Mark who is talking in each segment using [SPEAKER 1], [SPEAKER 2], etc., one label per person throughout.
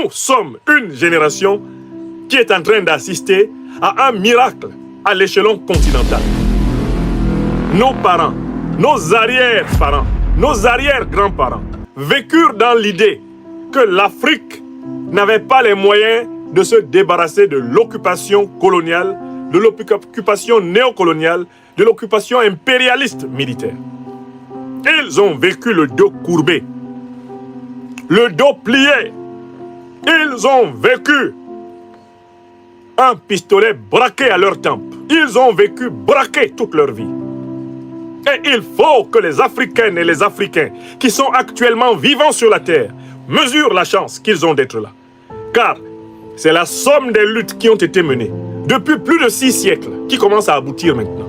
[SPEAKER 1] Nous sommes une génération qui est en train d'assister à un miracle à l'échelon continental. Nos parents, nos arrière-parents, nos arrière-grands-parents vécurent dans l'idée que l'Afrique n'avait pas les moyens de se débarrasser de l'occupation coloniale, de l'occupation néocoloniale, de l'occupation impérialiste militaire. Ils ont vécu le dos courbé, le dos plié. Ils ont vécu un pistolet braqué à leur tempe. Ils ont vécu braqué toute leur vie. Et il faut que les Africaines et les Africains qui sont actuellement vivants sur la terre mesurent la chance qu'ils ont d'être là. Car c'est la somme des luttes qui ont été menées depuis plus de 6 siècles qui commence à aboutir maintenant.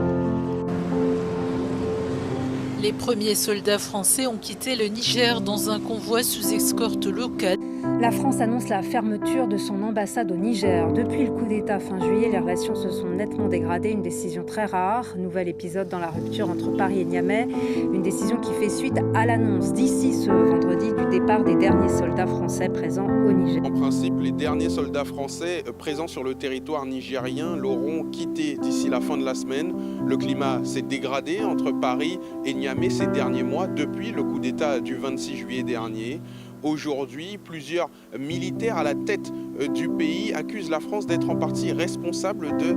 [SPEAKER 2] Les premiers soldats français ont quitté le Niger dans un convoi sous escorte locale.
[SPEAKER 3] La France annonce la fermeture de son ambassade au Niger. Depuis le coup d'État fin juillet, les relations se sont nettement dégradées, une décision très rare. Nouvel épisode dans la rupture entre Paris et Niamey, une décision qui fait suite à l'annonce d'ici ce vendredi du départ des derniers soldats français présents au Niger.
[SPEAKER 4] En principe, les derniers soldats français présents sur le territoire nigérien l'auront quitté d'ici la fin de la semaine. Le climat s'est dégradé entre Paris et Niamey ces derniers mois depuis le coup d'État du 26 juillet dernier. Aujourd'hui, plusieurs militaires à la tête du pays accusent la France d'être en partie responsable de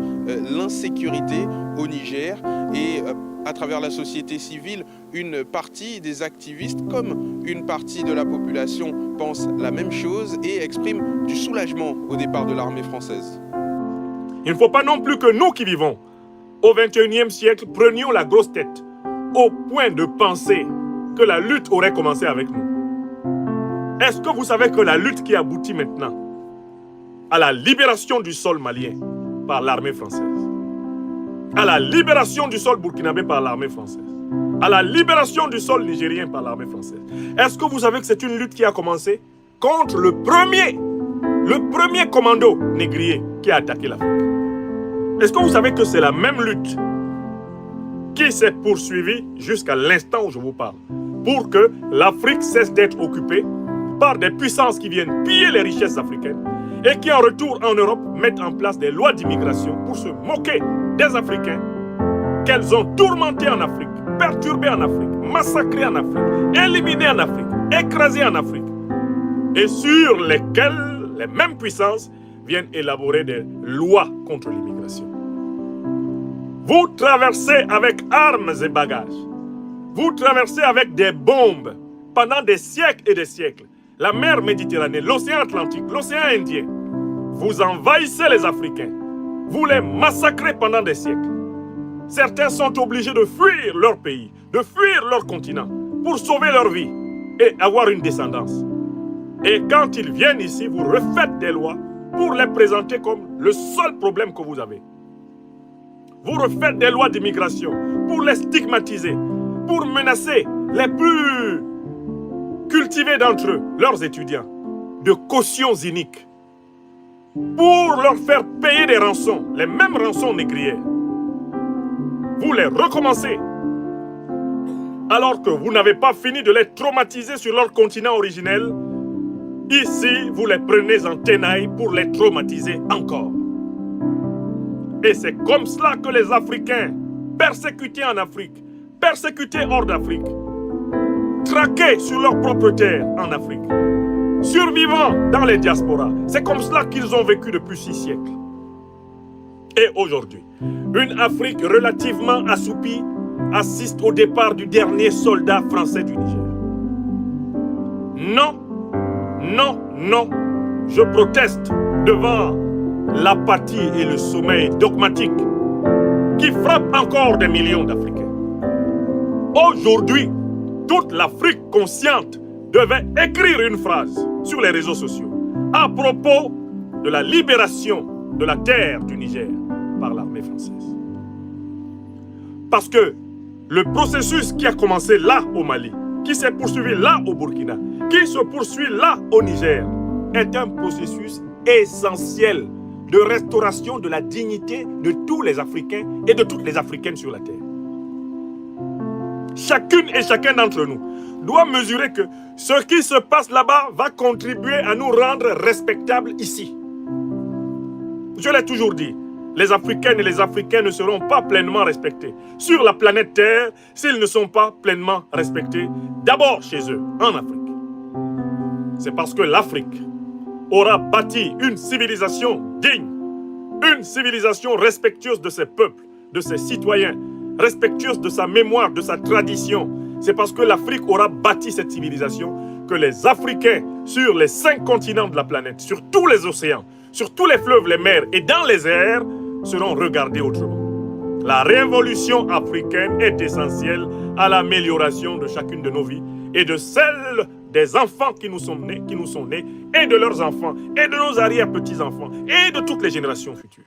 [SPEAKER 4] l'insécurité au Niger. Et à travers la société civile, une partie des activistes comme une partie de la population pense la même chose et exprime du soulagement au départ de l'armée française.
[SPEAKER 1] Il ne faut pas non plus que nous qui vivons au XXIe siècle prenions la grosse tête au point de penser que la lutte aurait commencé avec nous. Est-ce que vous savez que la lutte qui aboutit maintenant à la libération du sol malien par l'armée française, à la libération du sol burkinabé par l'armée française, à la libération du sol nigérien par l'armée française, est-ce que vous savez que c'est une lutte qui a commencé contre le premier commando négrier qui a attaqué l'Afrique? Est-ce que vous savez que c'est la même lutte qui s'est poursuivie jusqu'à l'instant où je vous parle pour que l'Afrique cesse d'être occupée par des puissances qui viennent piller les richesses africaines et qui en retour en Europe mettent en place des lois d'immigration pour se moquer des Africains qu'elles ont tourmentés en Afrique, perturbés en Afrique, massacrés en Afrique, éliminés en Afrique, écrasés en Afrique, et sur lesquelles les mêmes puissances viennent élaborer des lois contre l'immigration. Vous traversez avec armes et bagages, vous traversez avec des bombes pendant des siècles et des siècles la mer Méditerranée, l'océan Atlantique, l'océan Indien. Vous envahissez les Africains, vous les massacrez pendant des siècles. Certains sont obligés de fuir leur pays, de fuir leur continent pour sauver leur vie et avoir une descendance. Et quand ils viennent ici, vous refaites des lois pour les présenter comme le seul problème que vous avez. Vous refaites des lois d'immigration pour les stigmatiser, pour menacer les plus cultivés d'entre eux, leurs étudiants, de cautions iniques, pour leur faire payer des rançons, les mêmes rançons négrières. Vous les recommencez, alors que vous n'avez pas fini de les traumatiser sur leur continent originel. Ici, vous les prenez en tenaille pour les traumatiser encore. Et c'est comme cela que les Africains, persécutés en Afrique, persécutés hors d'Afrique, traqués sur leur propre terre en Afrique, survivants dans les diasporas, c'est comme cela qu'ils ont vécu depuis 6 siècles. Et aujourd'hui, une Afrique relativement assoupie assiste au départ du dernier soldat français du Niger. Non, non, non, je proteste devant l'apathie et le sommeil dogmatique qui frappent encore des millions d'Africains. Aujourd'hui, toute l'Afrique consciente devait écrire une phrase sur les réseaux sociaux à propos de la libération de la terre du Niger par l'armée française. Parce que le processus qui a commencé là au Mali, qui s'est poursuivi là au Burkina, qui se poursuit là au Niger, est un processus essentiel de restauration de la dignité de tous les Africains et de toutes les Africaines sur la terre. Chacune et chacun d'entre nous doit mesurer que Ce qui se passe là-bas va contribuer à nous rendre respectables ici. Je l'ai toujours dit, les Africaines et les Africains ne seront pas pleinement respectés sur la planète Terre s'ils ne sont pas pleinement respectés d'abord chez eux, en Afrique. C'est parce que l'Afrique aura bâti une civilisation digne, une civilisation respectueuse de ses peuples, de ses citoyens, respectueuse de sa mémoire, de sa tradition. C'est parce que l'Afrique aura bâti cette civilisation que les Africains sur les 5 continents de la planète, sur tous les océans, sur tous les fleuves, les mers et dans les airs, seront regardés autrement. La révolution africaine est essentielle à l'amélioration de chacune de nos vies et de celle des enfants qui nous sont nés, et de leurs enfants, et de nos arrière-petits-enfants, et de toutes les générations futures.